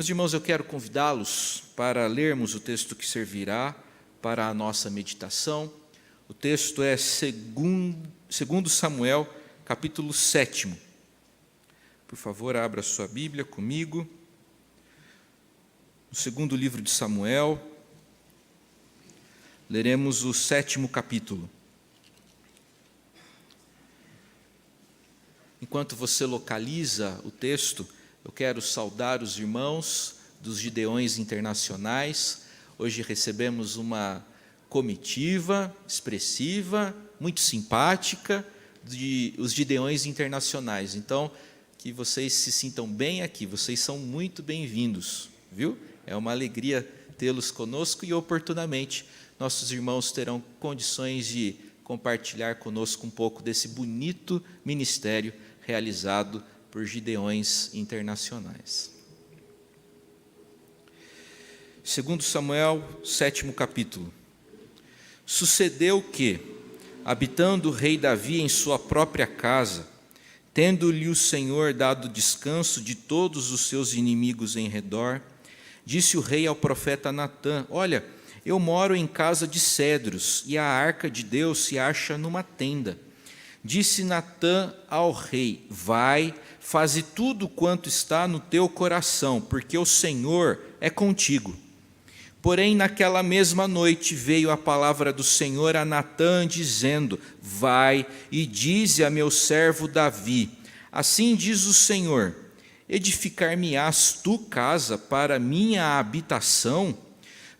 Meus irmãos, eu quero convidá-los para lermos o texto que servirá para a nossa meditação. O texto é 2 Samuel, capítulo 7. Por favor, abra sua Bíblia comigo. No segundo livro de Samuel, leremos o 7º capítulo. Enquanto você localiza o texto, eu quero saudar os irmãos dos Gideões Internacionais. Hoje recebemos uma comitiva expressiva, muito simpática, os Gideões Internacionais. Então, que vocês se sintam bem aqui, vocês são muito bem-vindos, viu? É uma alegria tê-los conosco e, oportunamente, nossos irmãos terão condições de compartilhar conosco um pouco desse bonito ministério realizado por Gideões Internacionais. 2 Samuel, 7º capítulo. Sucedeu que, habitando o rei Davi em sua própria casa, tendo-lhe o Senhor dado descanso de todos os seus inimigos em redor, disse o rei ao profeta Natã: olha, eu moro em casa de cedros, e a arca de Deus se acha numa tenda. Disse Natã ao rei: vai, faze tudo quanto está no teu coração, porque o Senhor é contigo. Porém, naquela mesma noite veio a palavra do Senhor a Natã, dizendo: vai e dize a meu servo Davi: assim diz o Senhor, edificar-me-ás tu casa para minha habitação?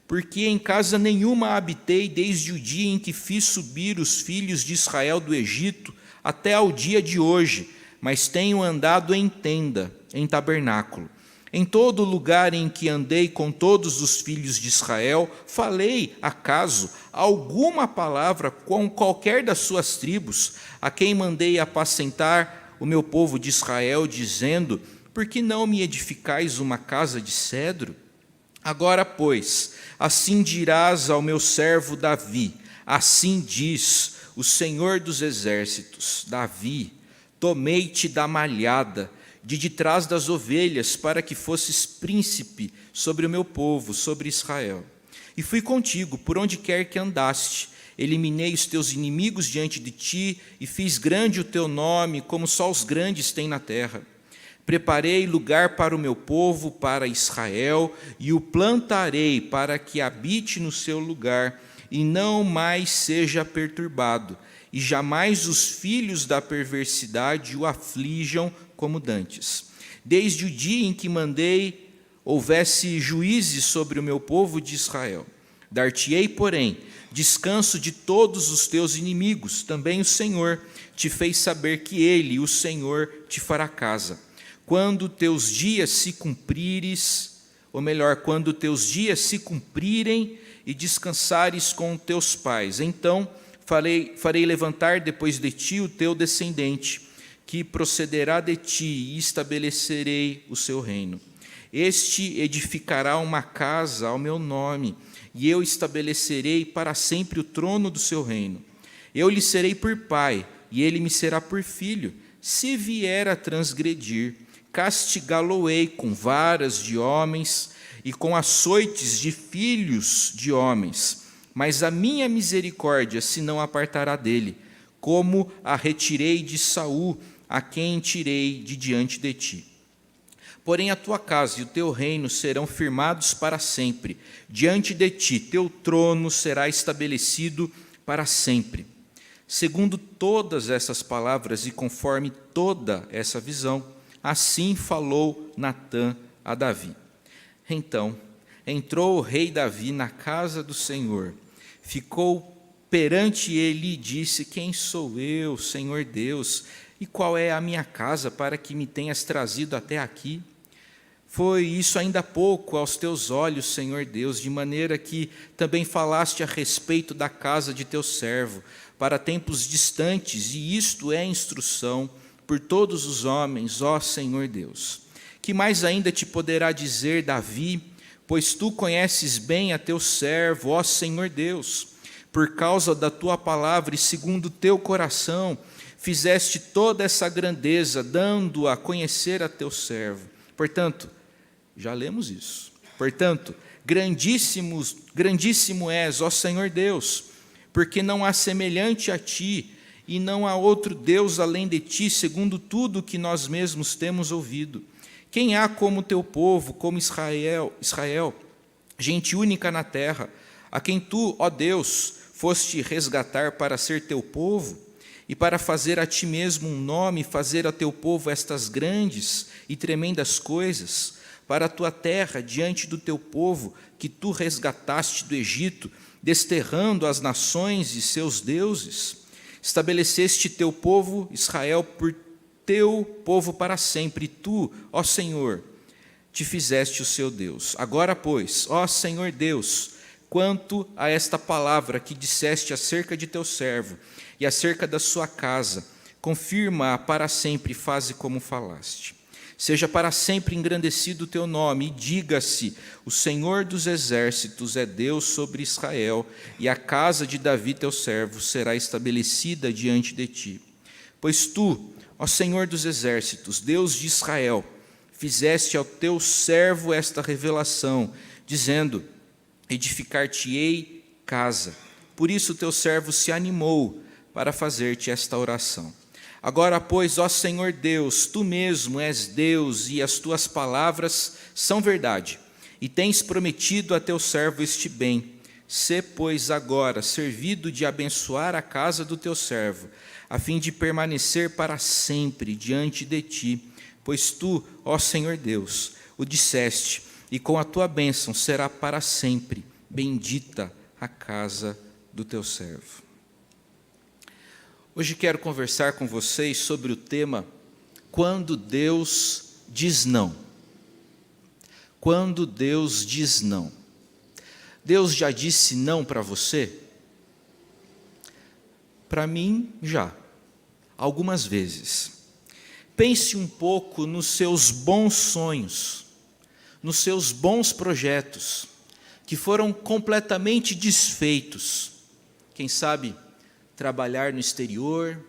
Porque em casa nenhuma habitei desde o dia em que fiz subir os filhos de Israel do Egito até ao dia de hoje, mas tenho andado em tenda, em tabernáculo. Em todo lugar em que andei com todos os filhos de Israel, falei, acaso, alguma palavra com qualquer das suas tribos, a quem mandei apacentar o meu povo de Israel, dizendo: por que não me edificais uma casa de cedro? Agora, pois, assim dirás ao meu servo Davi: assim diz o Senhor dos exércitos, Davi, tomei-te da malhada, de trás das ovelhas, para que fosses príncipe sobre o meu povo, sobre Israel. E fui contigo, por onde quer que andaste, eliminei os teus inimigos diante de ti, e fiz grande o teu nome, como só os grandes têm na terra. Preparei lugar para o meu povo, para Israel, e o plantarei para que habite no seu lugar, e não mais seja perturbado, e jamais os filhos da perversidade o aflijam como dantes. Desde o dia em que mandei houvesse juízes sobre o meu povo de Israel. Dar-te-ei, porém, descanso de todos os teus inimigos. Também o Senhor te fez saber que Ele, o Senhor, te fará casa. Quando teus dias se cumprires, ou melhor, quando teus dias se cumprirem e descansares com teus pais, então farei levantar depois de ti o teu descendente, que procederá de ti, e estabelecerei o seu reino. Este edificará uma casa ao meu nome, e eu estabelecerei para sempre o trono do seu reino. Eu lhe serei por pai, e ele me será por filho. Se vier a transgredir, castigá-lo-ei com varas de homens e com açoites de filhos de homens. Mas a minha misericórdia se não apartará dele, como a retirei de Saul, a quem tirei de diante de ti. Porém a tua casa e o teu reino serão firmados para sempre. Diante de ti teu trono será estabelecido para sempre. Segundo todas essas palavras e conforme toda essa visão, assim falou Natã a Davi. Então entrou o rei Davi na casa do Senhor, ficou perante ele e disse: quem sou eu, Senhor Deus, e qual é a minha casa para que me tenhas trazido até aqui? Foi isso ainda pouco aos teus olhos, Senhor Deus, de maneira que também falaste a respeito da casa de teu servo, para tempos distantes, e isto é instrução por todos os homens, ó Senhor Deus. Que mais ainda te poderá dizer Davi, pois tu conheces bem a teu servo, ó Senhor Deus, por causa da tua palavra e segundo o teu coração, fizeste toda essa grandeza, dando a conhecer a teu servo. Portanto, Já lemos isso. Portanto, grandíssimo és, ó Senhor Deus, porque não há semelhante a ti, e não há outro Deus além de ti, segundo tudo que nós mesmos temos ouvido. Quem há como teu povo, como Israel, gente única na terra, a quem tu, ó Deus, foste resgatar para ser teu povo, e para fazer a ti mesmo um nome, fazer a teu povo estas grandes e tremendas coisas, para a tua terra, diante do teu povo, que tu resgataste do Egito, desterrando as nações e seus deuses. Estabeleceste teu povo, Israel, por teu povo para sempre, e tu, ó Senhor, te fizeste o seu Deus. Agora, pois, ó Senhor Deus, quanto a esta palavra que disseste acerca de teu servo e acerca da sua casa, confirma-a para sempre e faze como falaste. Seja para sempre engrandecido o teu nome, e diga-se: o Senhor dos exércitos é Deus sobre Israel, e a casa de Davi teu servo será estabelecida diante de ti. Pois tu, ó Senhor dos exércitos, Deus de Israel, fizeste ao teu servo esta revelação, dizendo: edificar-te-ei casa. Por isso teu servo se animou para fazer-te esta oração. Agora, pois, ó Senhor Deus, tu mesmo és Deus, e as tuas palavras são verdade, e tens prometido a teu servo este bem. Sê, pois, agora servido de abençoar a casa do teu servo, a fim de permanecer para sempre diante de ti, pois tu, ó Senhor Deus, o disseste, e com a tua bênção será para sempre bendita a casa do teu servo. Hoje quero conversar com vocês sobre o tema quando Deus diz não. Quando Deus diz não. Deus já disse não para você? Para mim, já. Algumas vezes. Pense um pouco nos seus bons sonhos, nos seus bons projetos, que foram completamente desfeitos. Quem sabe trabalhar no exterior,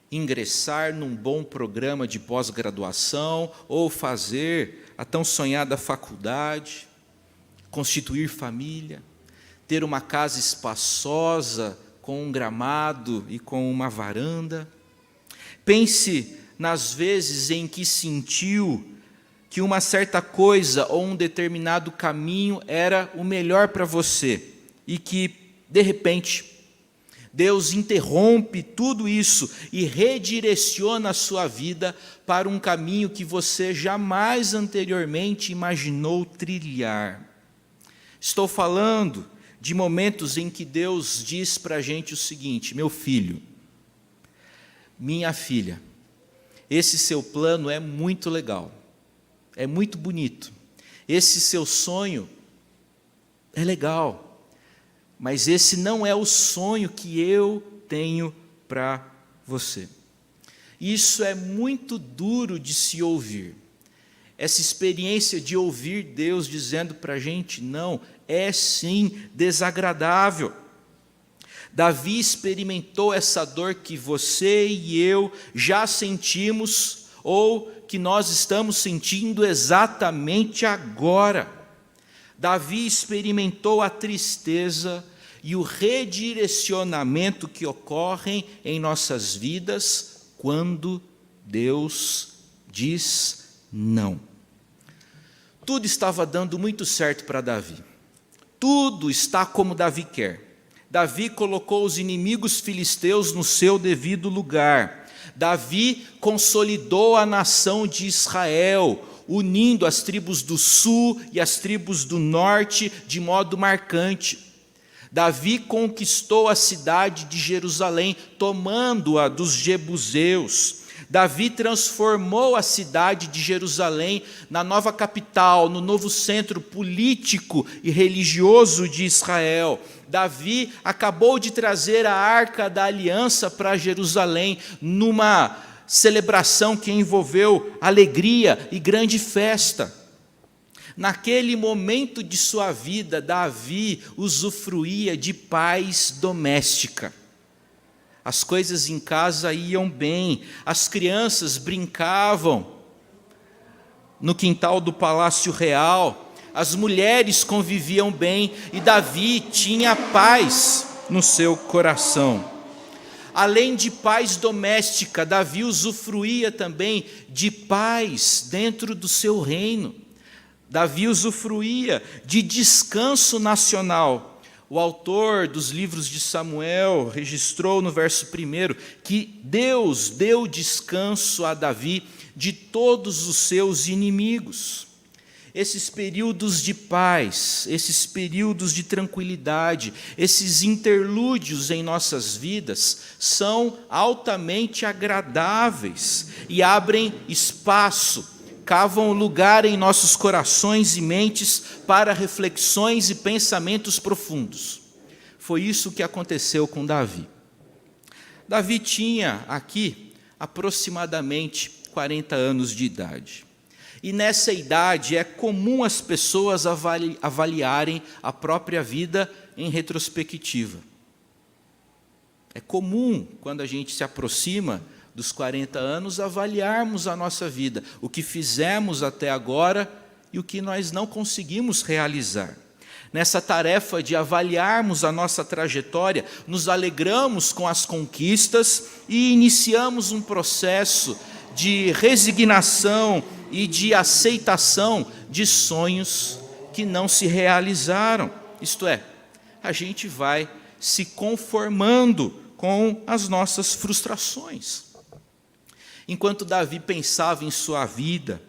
ingressar num bom programa de pós-graduação, ou fazer a tão sonhada faculdade, constituir família, ter uma casa espaçosa, com um gramado e com uma varanda. Pense nas vezes em que sentiu que uma certa coisa ou um determinado caminho era o melhor para você, e que, de repente, Deus interrompe tudo isso e redireciona a sua vida para um caminho que você jamais anteriormente imaginou trilhar. Estou falando de momentos em que Deus diz para a gente o seguinte: meu filho, minha filha, esse seu plano é muito legal, é muito bonito, esse seu sonho é legal, mas esse não é o sonho que eu tenho para você. Isso é muito duro de se ouvir. Essa experiência de ouvir Deus dizendo para a gente não, é sim desagradável. Davi experimentou essa dor que você e eu já sentimos, ou que nós estamos sentindo exatamente agora. Davi experimentou a tristeza e o redirecionamento que ocorrem em nossas vidas quando Deus diz não. Tudo estava dando muito certo para Davi. Tudo está como Davi quer. Davi colocou os inimigos filisteus no seu devido lugar. Davi consolidou a nação de Israel, unindo as tribos do sul e as tribos do norte de modo marcante. Davi conquistou a cidade de Jerusalém, tomando-a dos jebuseus. Davi transformou a cidade de Jerusalém na nova capital, no novo centro político e religioso de Israel. Davi acabou de trazer a Arca da Aliança para Jerusalém, numa celebração que envolveu alegria e grande festa. Naquele momento de sua vida, Davi usufruía de paz doméstica. As coisas em casa iam bem, as crianças brincavam no quintal do palácio real, as mulheres conviviam bem e Davi tinha paz no seu coração. Além de paz doméstica, Davi usufruía também de paz dentro do seu reino. Davi usufruía de descanso nacional. O autor dos livros de Samuel registrou no verso 1 que Deus deu descanso a Davi de todos os seus inimigos. Esses períodos de paz, esses períodos de tranquilidade, esses interlúdios em nossas vidas são altamente agradáveis e abrem espaço, cavam lugar em nossos corações e mentes para reflexões e pensamentos profundos. Foi isso que aconteceu com Davi. Davi tinha aqui aproximadamente 40 anos de idade. E nessa idade é comum as pessoas avaliarem a própria vida em retrospectiva. É comum, quando a gente se aproxima dos 40 anos, avaliarmos a nossa vida, o que fizemos até agora e o que nós não conseguimos realizar. Nessa tarefa de avaliarmos a nossa trajetória, nos alegramos com as conquistas e iniciamos um processo de resignação e de aceitação de sonhos que não se realizaram. Isto é, a gente vai se conformando com as nossas frustrações. Enquanto Davi pensava em sua vida,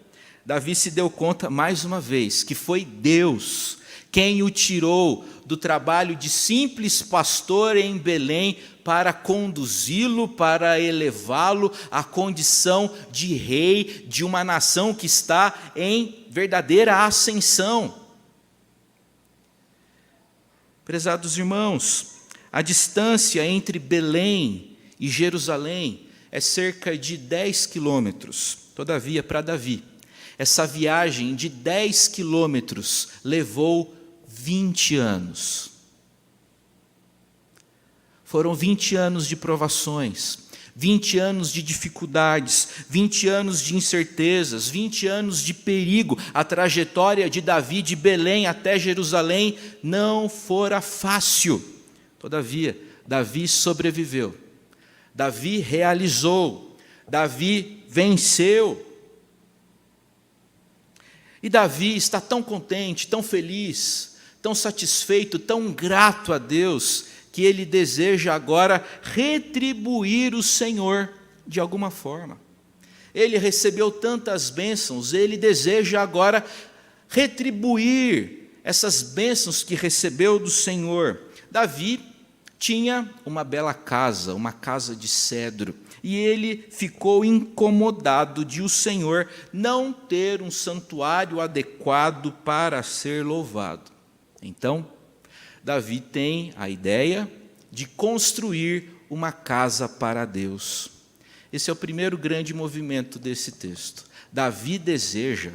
Davi se deu conta, mais uma vez, que foi Deus quem o tirou do trabalho de simples pastor em Belém para conduzi-lo, para elevá-lo à condição de rei de uma nação que está em verdadeira ascensão. Prezados irmãos, a distância entre Belém e Jerusalém é cerca de 10 quilômetros. Todavia, para Davi, essa viagem de 10 quilômetros levou 20 anos. Foram 20 anos de provações, 20 anos de dificuldades, 20 anos de incertezas, 20 anos de perigo. A trajetória de Davi de Belém até Jerusalém não fora fácil. Todavia, Davi sobreviveu. Davi realizou. Davi venceu. E Davi está tão contente, tão feliz, tão satisfeito, tão grato a Deus, que ele deseja agora retribuir o Senhor de alguma forma. Ele recebeu tantas bênçãos, ele deseja agora retribuir essas bênçãos que recebeu do Senhor. Davi tinha uma bela casa, uma casa de cedro, e ele ficou incomodado de o Senhor não ter um santuário adequado para ser louvado. Então, Davi tem a ideia de construir uma casa para Deus. Esse é o primeiro grande movimento desse texto. Davi deseja,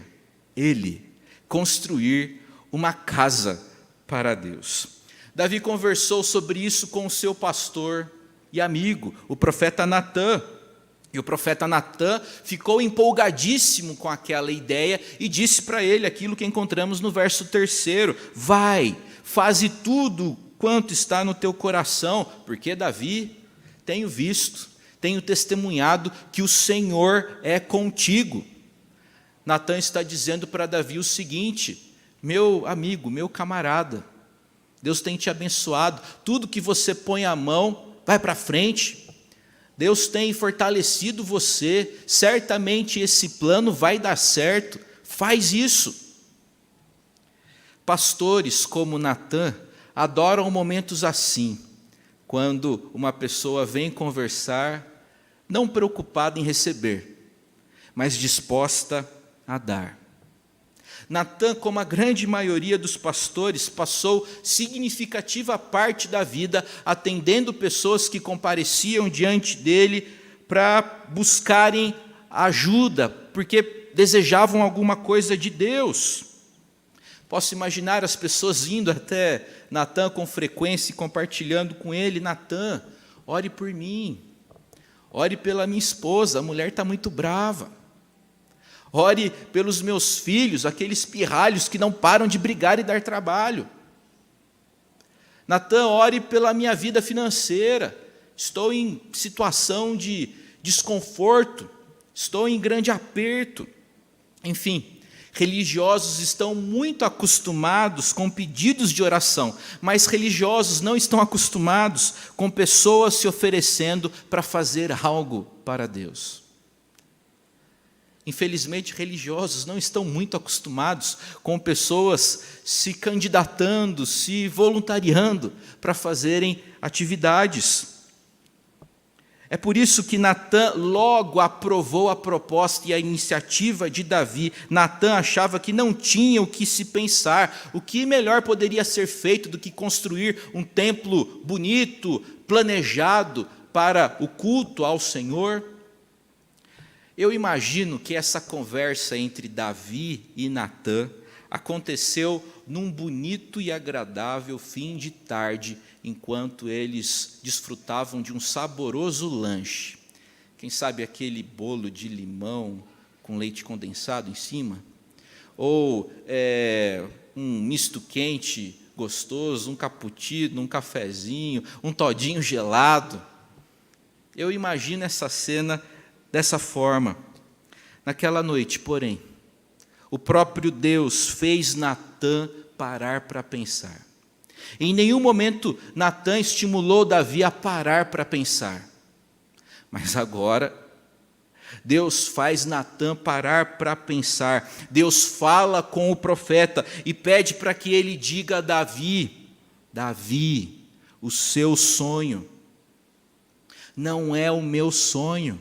ele, construir uma casa para Deus. Davi conversou sobre isso com o seu pastor e amigo, o profeta Natã. E o profeta Natã ficou empolgadíssimo com aquela ideia e disse para ele aquilo que encontramos no verso 3: vai, faze tudo quanto está no teu coração, porque Davi, tenho visto, tenho testemunhado que o Senhor é contigo. Natã está dizendo para Davi o seguinte: meu amigo, meu camarada, Deus tem te abençoado, tudo que você põe a mão, vai para frente. Deus tem fortalecido você, certamente esse plano vai dar certo, faz isso. Pastores como Natã adoram momentos assim, quando uma pessoa vem conversar, não preocupada em receber, mas disposta a dar. Natã, como a grande maioria dos pastores, passou significativa parte da vida atendendo pessoas que compareciam diante dele para buscarem ajuda, porque desejavam alguma coisa de Deus. Posso imaginar as pessoas indo até Natã com frequência e compartilhando com ele: Natã, ore por mim, ore pela minha esposa, a mulher está muito brava. Ore pelos meus filhos, aqueles pirralhos que não param de brigar e dar trabalho. Natan, ore pela minha vida financeira. Estou em situação de desconforto, estou em grande aperto. Enfim, religiosos estão muito acostumados com pedidos de oração, mas religiosos não estão acostumados com pessoas se oferecendo para fazer algo para Deus. Infelizmente, religiosos não estão muito acostumados com pessoas se candidatando, se voluntariando para fazerem atividades. É por isso que Natan logo aprovou a proposta e a iniciativa de Davi. Natan achava que não tinha o que se pensar, o que melhor poderia ser feito do que construir um templo bonito, planejado para o culto ao Senhor. Eu imagino que essa conversa entre Davi e Natan aconteceu num bonito e agradável fim de tarde, enquanto eles desfrutavam de um saboroso lanche. Quem sabe aquele bolo de limão com leite condensado em cima? Ou um misto quente gostoso, um cappuccino, um cafezinho, um todinho gelado. Eu imagino essa cena dessa forma. Naquela noite, porém, o próprio Deus fez Natan parar para pensar. Em nenhum momento Natan estimulou Davi a parar para pensar. Mas agora, Deus faz Natan parar para pensar. Deus fala com o profeta e pede para que ele diga a Davi: Davi, o seu sonho não é o meu sonho.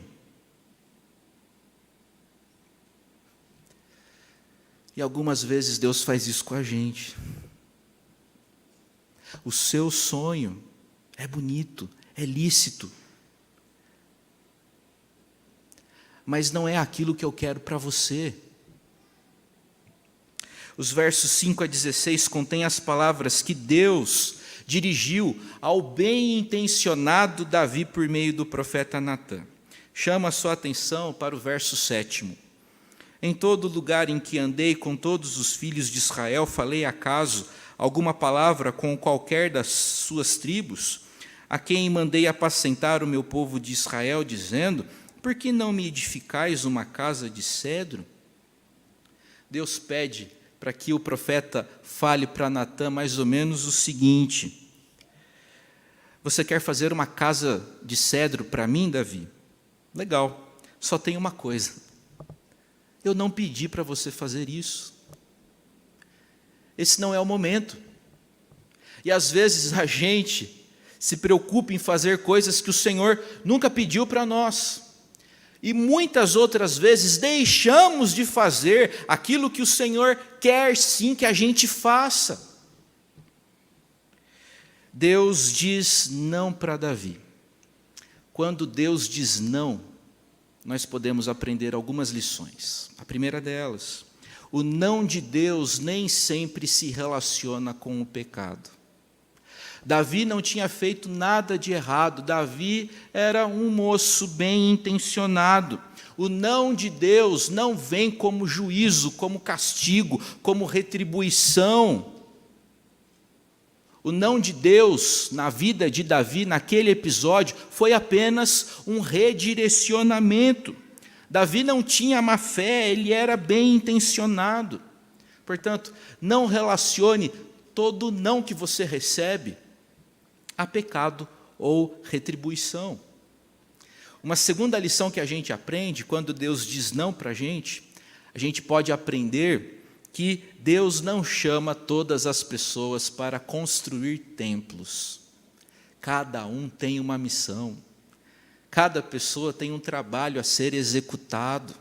E algumas vezes Deus faz isso com a gente. O seu sonho é bonito, é lícito, mas não é aquilo que eu quero para você. Os versos 5 a 16 contêm as palavras que Deus dirigiu ao bem-intencionado Davi por meio do profeta Natan. Chama a sua atenção para o verso 7. Em todo lugar em que andei com todos os filhos de Israel, falei acaso alguma palavra com qualquer das suas tribos, a quem mandei apacentar o meu povo de Israel, dizendo: por que não me edificais uma casa de cedro? Deus pede para que o profeta fale para Natan mais ou menos o seguinte: você quer fazer uma casa de cedro para mim, Davi? Legal, só tem uma coisa. Eu não pedi para você fazer isso. Esse não é o momento. E às vezes a gente se preocupa em fazer coisas que o Senhor nunca pediu para nós. E muitas outras vezes deixamos de fazer aquilo que o Senhor quer sim que a gente faça. Deus diz não para Davi. Quando Deus diz não, nós podemos aprender algumas lições. A primeira delas: o não de Deus nem sempre se relaciona com o pecado. Davi não tinha feito nada de errado, Davi era um moço bem intencionado. O não de Deus não vem como juízo, como castigo, como retribuição. O não de Deus na vida de Davi, naquele episódio, foi apenas um redirecionamento. Davi não tinha má fé, ele era bem intencionado. Portanto, não relacione todo não que você recebe a pecado ou retribuição. Uma segunda lição que a gente aprende, quando Deus diz não para a gente pode aprender que Deus não chama todas as pessoas para construir templos. Cada um tem uma missão. Cada pessoa tem um trabalho a ser executado.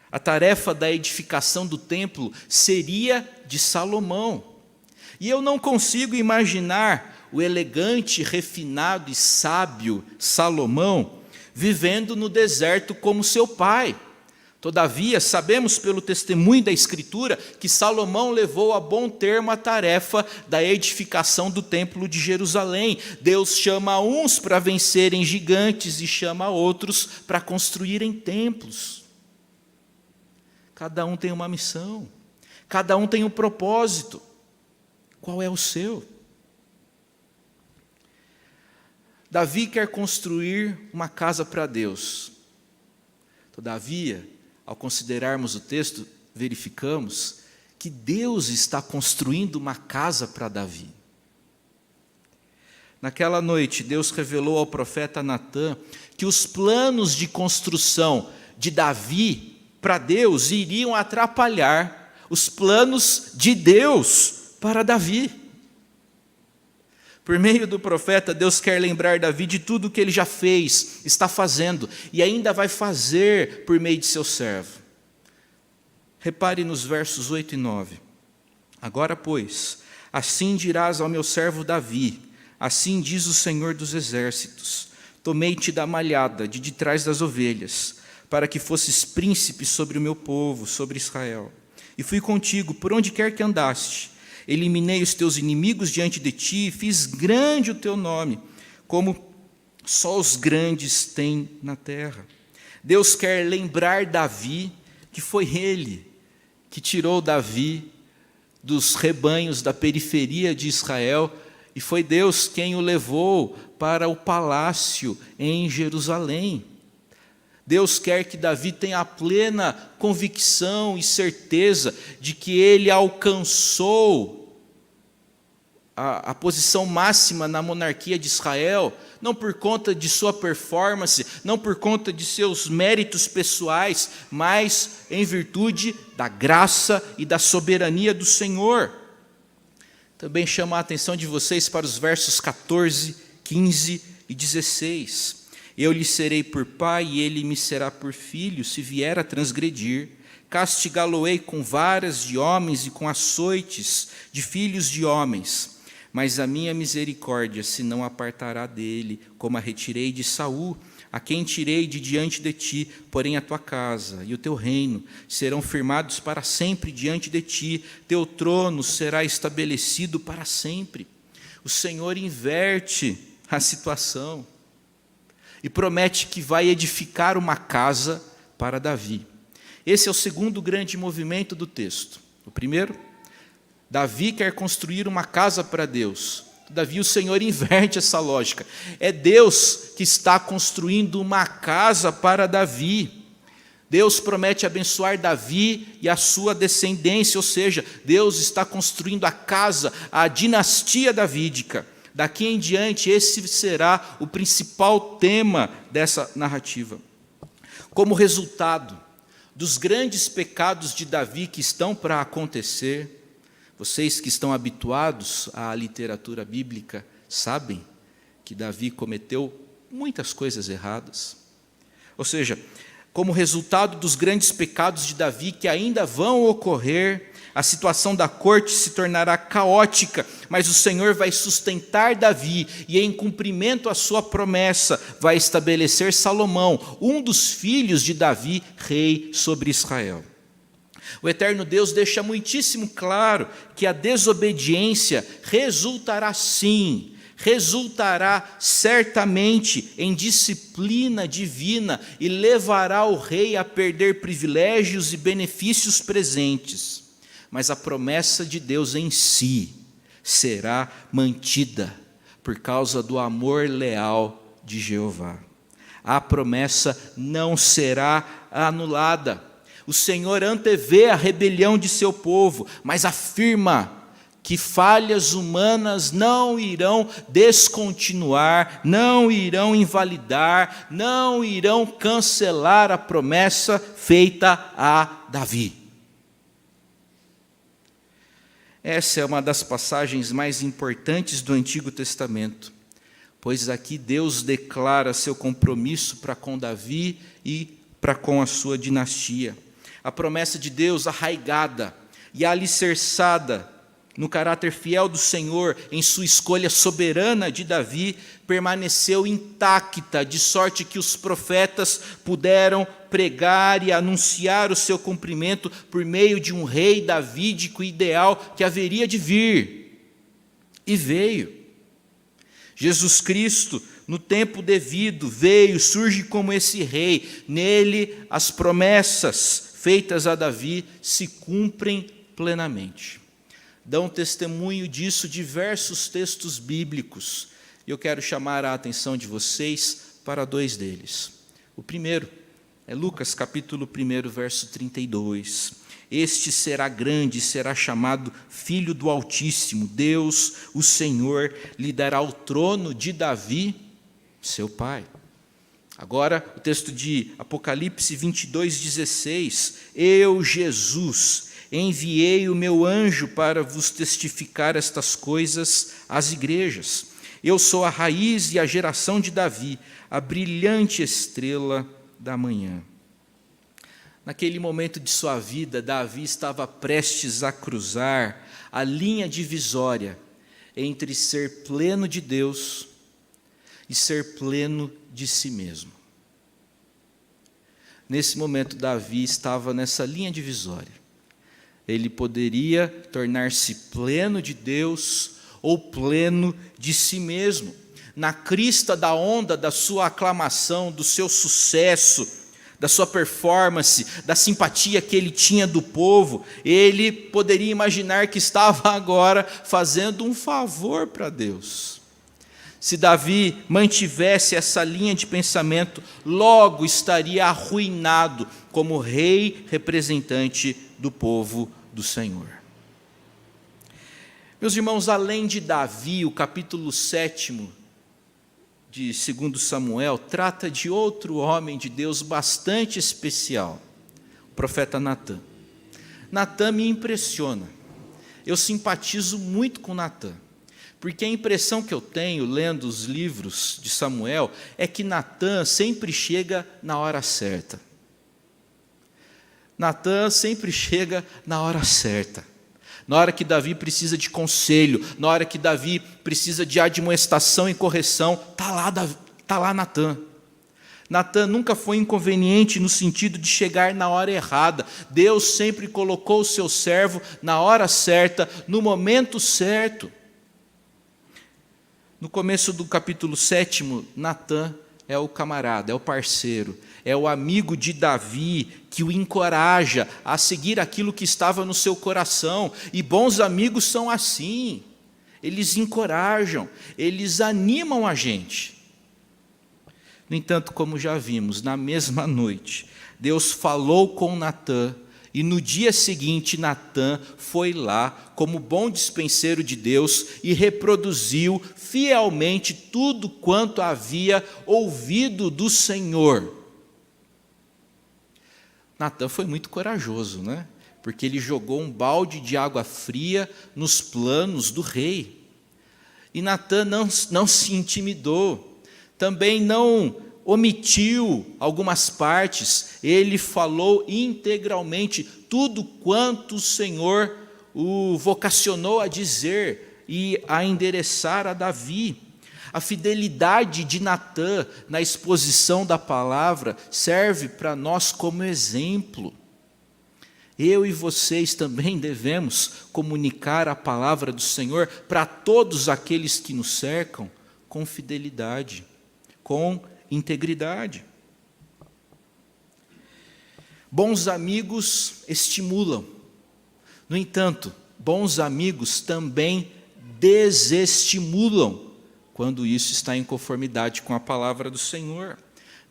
A tarefa da edificação do templo seria de Salomão. E eu não consigo imaginar o elegante, refinado e sábio Salomão vivendo no deserto como seu pai. Todavia, sabemos pelo testemunho da Escritura que Salomão levou a bom termo a tarefa da edificação do templo de Jerusalém. Deus chama uns para vencerem gigantes e chama outros para construírem templos. Cada um tem uma missão, cada um tem um propósito. Qual é o seu? Davi quer construir uma casa para Deus. Todavia, ao considerarmos o texto, verificamos que Deus está construindo uma casa para Davi. Naquela noite, Deus revelou ao profeta Natã que os planos de construção de Davi para Deus iriam atrapalhar os planos de Deus para Davi. Por meio do profeta, Deus quer lembrar Davi de tudo o que ele já fez, está fazendo e ainda vai fazer por meio de seu servo. Repare nos versos 8 e 9. Agora, pois, assim dirás ao meu servo Davi, assim diz o Senhor dos Exércitos, tomei-te da malhada, de trás das ovelhas, para que fosses príncipe sobre o meu povo, sobre Israel. E fui contigo por onde quer que andaste. Eliminei os teus inimigos diante de ti, e fiz grande o teu nome, como só os grandes têm na terra. Deus quer lembrar Davi que foi ele que tirou Davi dos rebanhos da periferia de Israel, e foi Deus quem o levou para o palácio em Jerusalém. Deus quer que Davi tenha a plena convicção e certeza de que ele alcançou a posição máxima na monarquia de Israel, não por conta de sua performance, não por conta de seus méritos pessoais, mas em virtude da graça e da soberania do Senhor. Também chamo a atenção de vocês para os versos 14, 15 e 16. Eu lhe serei por pai e ele me será por filho, se vier a transgredir. Castigá-lo-ei com varas de homens e com açoites de filhos de homens. Mas a minha misericórdia se não apartará dele, como a retirei de Saul, a quem tirei de diante de ti, porém a tua casa e o teu reino serão firmados para sempre diante de ti, teu trono será estabelecido para sempre. O Senhor inverte a situação e promete que vai edificar uma casa para Davi. Esse é o segundo grande movimento do texto. O primeiro, Davi quer construir uma casa para Deus. Todavia, o Senhor inverte essa lógica. É Deus que está construindo uma casa para Davi. Deus promete abençoar Davi e a sua descendência, ou seja, Deus está construindo a casa, a dinastia davídica. Daqui em diante, esse será o principal tema dessa narrativa. Como resultado dos grandes pecados de Davi que estão para acontecer, vocês que estão habituados à literatura bíblica sabem que Davi cometeu muitas coisas erradas. Ou seja, como resultado dos grandes pecados de Davi que ainda vão ocorrer, a situação da corte se tornará caótica, mas o Senhor vai sustentar Davi e, em cumprimento à sua promessa, vai estabelecer Salomão, um dos filhos de Davi, rei sobre Israel. O eterno Deus deixa muitíssimo claro que a desobediência resultará certamente em disciplina divina e levará o rei a perder privilégios e benefícios presentes. Mas a promessa de Deus em si será mantida por causa do amor leal de Jeová. A promessa não será anulada. O Senhor antevê a rebelião de seu povo, mas afirma que falhas humanas não irão descontinuar, não irão invalidar, não irão cancelar a promessa feita a Davi. Essa é uma das passagens mais importantes do Antigo Testamento, pois aqui Deus declara seu compromisso para com Davi e para com a sua dinastia. A promessa de Deus arraigada e alicerçada no caráter fiel do Senhor, em sua escolha soberana de Davi, permaneceu intacta, de sorte que os profetas puderam pregar e anunciar o seu cumprimento por meio de um rei davídico ideal que haveria de vir. E veio. Jesus Cristo, no tempo devido, veio, surge como esse rei. Nele as promessas feitas a Davi se cumprem plenamente. Dão testemunho disso diversos textos bíblicos. E eu quero chamar a atenção de vocês para 2 deles. O primeiro é Lucas capítulo 1, verso 32. Este será grande, será chamado Filho do Altíssimo. Deus, o Senhor, lhe dará o trono de Davi, seu pai. Agora, o texto de Apocalipse 22:16. Eu, Jesus, enviei o meu anjo para vos testificar estas coisas às igrejas. Eu sou a raiz e a geração de Davi, a brilhante estrela da manhã. Naquele momento de sua vida, Davi estava prestes a cruzar a linha divisória entre ser pleno de Deus e ser pleno de si mesmo. Nesse momento, Davi estava nessa linha divisória. Ele poderia tornar-se pleno de Deus ou pleno de si mesmo. Na crista da onda da sua aclamação, do seu sucesso, da sua performance, da simpatia que ele tinha do povo, ele poderia imaginar que estava agora fazendo um favor para Deus. Se Davi mantivesse essa linha de pensamento, logo estaria arruinado como rei representante do povo do Senhor. Meus irmãos, além de Davi, o capítulo 7 de 2 Samuel trata de outro homem de Deus bastante especial, o profeta Natã. Natã me impressiona. Eu simpatizo muito com Natã, porque a impressão que eu tenho, lendo os livros de Samuel, é que Natã sempre chega na hora certa. Natã sempre chega na hora certa. Na hora que Davi precisa de conselho, na hora que Davi precisa de admoestação e correção, está lá Natã. Natã nunca foi inconveniente no sentido de chegar na hora errada. Deus sempre colocou o seu servo na hora certa, no momento certo. No começo do capítulo 7, Natã é o camarada, é o parceiro, é o amigo de Davi que o encoraja a seguir aquilo que estava no seu coração. E bons amigos são assim, eles encorajam, eles animam a gente. No entanto, como já vimos, na mesma noite, Deus falou com Natã, e no dia seguinte Natã foi lá como bom dispenseiro de Deus e reproduziu fielmente tudo quanto havia ouvido do Senhor. Natã foi muito corajoso, né? Porque ele jogou um balde de água fria nos planos do rei. E Natã não se intimidou, também não omitiu algumas partes, ele falou integralmente tudo quanto o Senhor o vocacionou a dizer e a endereçar a Davi. A fidelidade de Natã na exposição da palavra serve para nós como exemplo. Eu e vocês também devemos comunicar a palavra do Senhor para todos aqueles que nos cercam com fidelidade, com integridade. Bons amigos estimulam. No entanto, bons amigos também desestimulam, quando isso está em conformidade com a palavra do Senhor.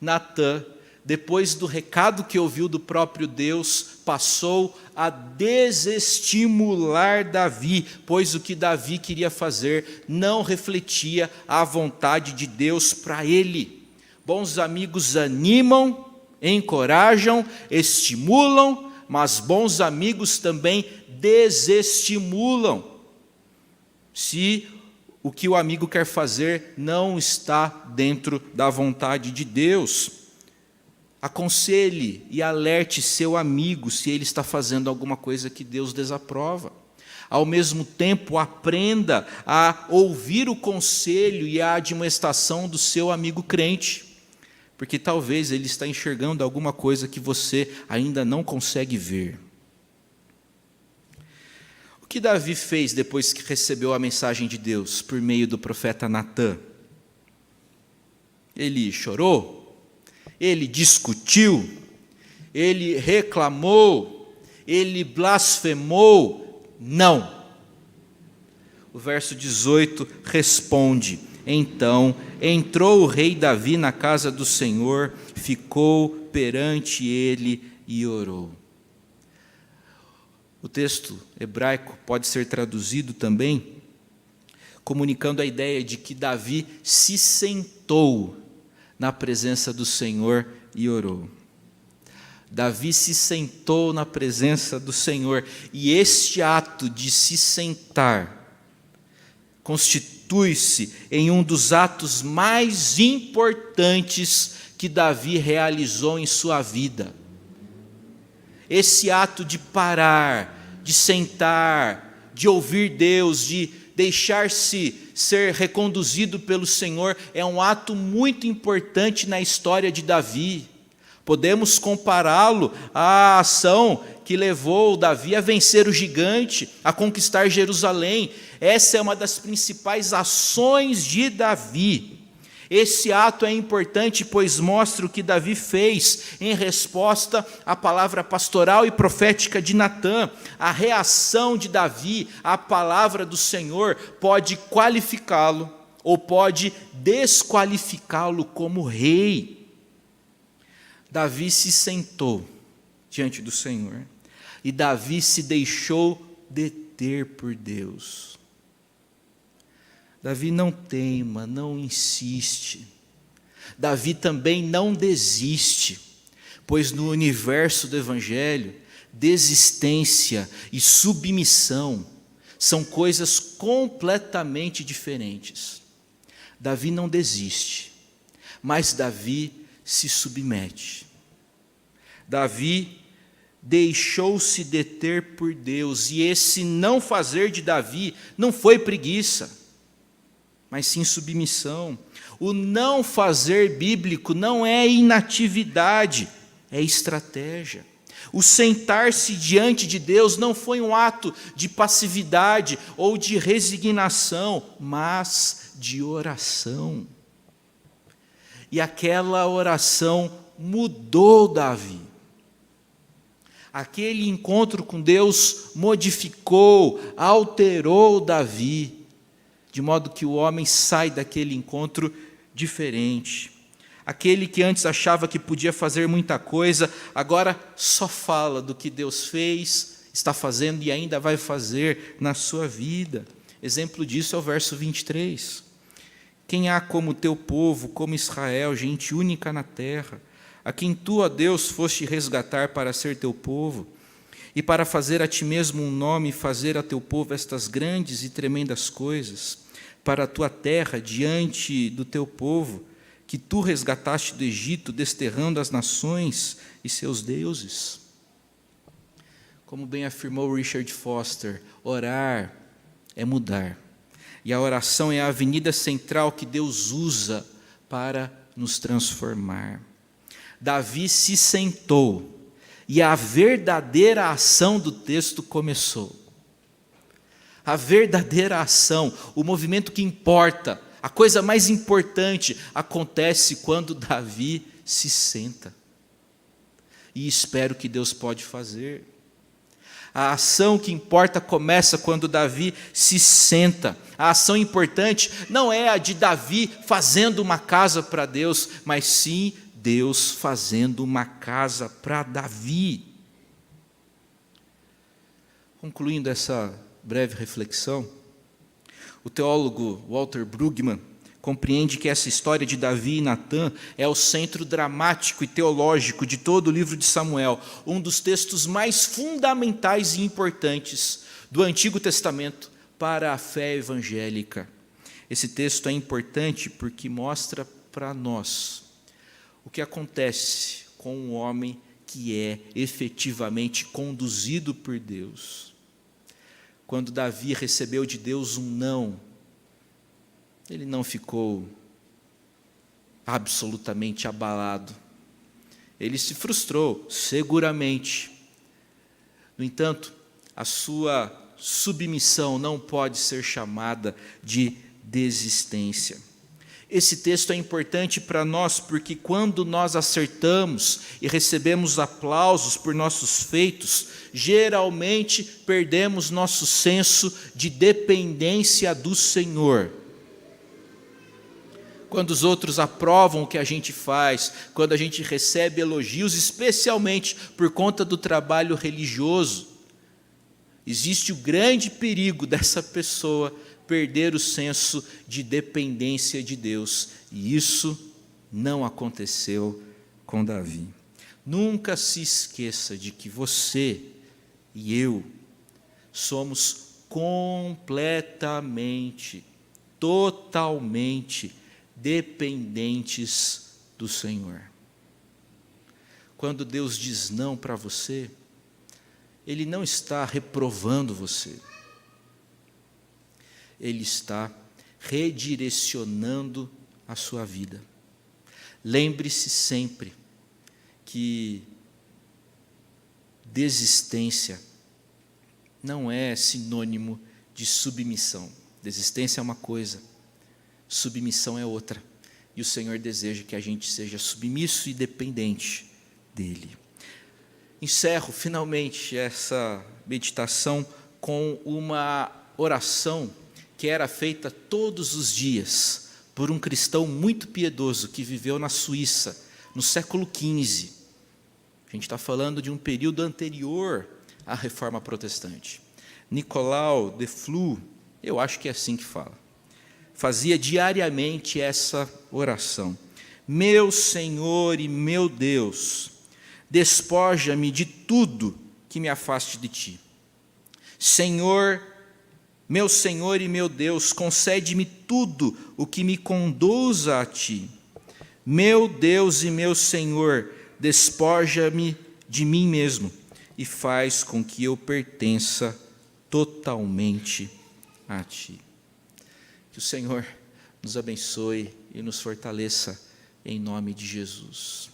Natã, depois do recado que ouviu do próprio Deus, passou a desestimular Davi, pois o que Davi queria fazer não refletia a vontade de Deus para ele. Bons amigos animam, encorajam, estimulam, mas bons amigos também desestimulam, se o que o amigo quer fazer não está dentro da vontade de Deus. Aconselhe e alerte seu amigo se ele está fazendo alguma coisa que Deus desaprova. Ao mesmo tempo, aprenda a ouvir o conselho e a admoestação do seu amigo crente, porque talvez ele está enxergando alguma coisa que você ainda não consegue ver. O que Davi fez depois que recebeu a mensagem de Deus por meio do profeta Natã? Ele chorou? Ele discutiu? ele reclamou, ele blasfemou? Não. O verso 18 responde: então entrou o rei Davi na casa do Senhor, ficou perante ele e orou. O texto hebraico pode ser traduzido também comunicando a ideia de que Davi se sentou na presença do Senhor e orou. Davi se sentou na presença do Senhor, e este ato de se sentar constitui-se em um dos atos mais importantes que Davi realizou em sua vida. Esse ato de parar, de sentar, de ouvir Deus, de deixar-se ser reconduzido pelo Senhor, é um ato muito importante na história de Davi. Podemos compará-lo à ação que levou Davi a vencer o gigante, a conquistar Jerusalém. Essa é uma das principais ações de Davi. Esse ato é importante, pois mostra o que Davi fez em resposta à palavra pastoral e profética de Natã. A reação de Davi à palavra do Senhor pode qualificá-lo ou pode desqualificá-lo como rei. Davi se sentou diante do Senhor e Davi se deixou deter por Deus. Davi não teima, não insiste. Davi também não desiste, pois no universo do Evangelho, desistência e submissão são coisas completamente diferentes. Davi não desiste, mas Davi se submete. Davi deixou-se deter por Deus, e esse não fazer de Davi não foi preguiça, mas sim submissão. O não fazer bíblico não é inatividade, é estratégia. O sentar-se diante de Deus não foi um ato de passividade ou de resignação, mas de oração. E aquela oração mudou Davi. Aquele encontro com Deus modificou, alterou Davi, de modo que o homem sai daquele encontro diferente. Aquele que antes achava que podia fazer muita coisa, agora só fala do que Deus fez, está fazendo e ainda vai fazer na sua vida. Exemplo disso é o verso 23. Quem há como teu povo, como Israel, gente única na terra, a quem tu, ó Deus, foste resgatar para ser teu povo, e para fazer a ti mesmo um nome e fazer a teu povo estas grandes e tremendas coisas, para a tua terra, diante do teu povo, que tu resgataste do Egito, desterrando as nações e seus deuses. Como bem afirmou Richard Foster, orar é mudar. E a oração é a avenida central que Deus usa para nos transformar. Davi se sentou, e a verdadeira ação do texto começou. A verdadeira ação, o movimento que importa, a coisa mais importante, acontece quando Davi se senta. E espero que Deus pode fazer. A ação que importa começa quando Davi se senta. A ação importante não é a de Davi fazendo uma casa para Deus, mas sim Deus fazendo uma casa para Davi. Concluindo essa breve reflexão, o teólogo Walter Brueggemann compreende que essa história de Davi e Natã é o centro dramático e teológico de todo o livro de Samuel, um dos textos mais fundamentais e importantes do Antigo Testamento para a fé evangélica. Esse texto é importante porque mostra para nós o que acontece com um homem que é efetivamente conduzido por Deus. Quando Davi recebeu de Deus um não, ele não ficou absolutamente abalado. Ele se frustrou, seguramente. No entanto, a sua submissão não pode ser chamada de desistência. Esse texto é importante para nós porque quando nós acertamos e recebemos aplausos por nossos feitos, geralmente perdemos nosso senso de dependência do Senhor. Quando os outros aprovam o que a gente faz, quando a gente recebe elogios, especialmente por conta do trabalho religioso, existe o grande perigo dessa pessoa perder o senso de dependência de Deus. E isso não aconteceu com Davi. Nunca se esqueça de que você e eu somos completamente, totalmente dependentes do Senhor. Quando Deus diz não para você, Ele não está reprovando você. Ele está redirecionando a sua vida. Lembre-se sempre que desistência não é sinônimo de submissão. Desistência é uma coisa, submissão é outra. E o Senhor deseja que a gente seja submisso e dependente dEle. Encerro finalmente essa meditação com uma oração que era feita todos os dias por um cristão muito piedoso que viveu na Suíça, no século XV. A gente está falando de um período anterior à Reforma Protestante. Nicolau de Flue, eu acho que é assim que fala, fazia diariamente essa oração: meu Senhor e meu Deus, despoja-me de tudo que me afaste de Ti. Meu Senhor e meu Deus, concede-me tudo o que me conduza a Ti. Meu Deus e meu Senhor, despoja-me de mim mesmo e faz com que eu pertença totalmente a Ti. Que o Senhor nos abençoe e nos fortaleça em nome de Jesus.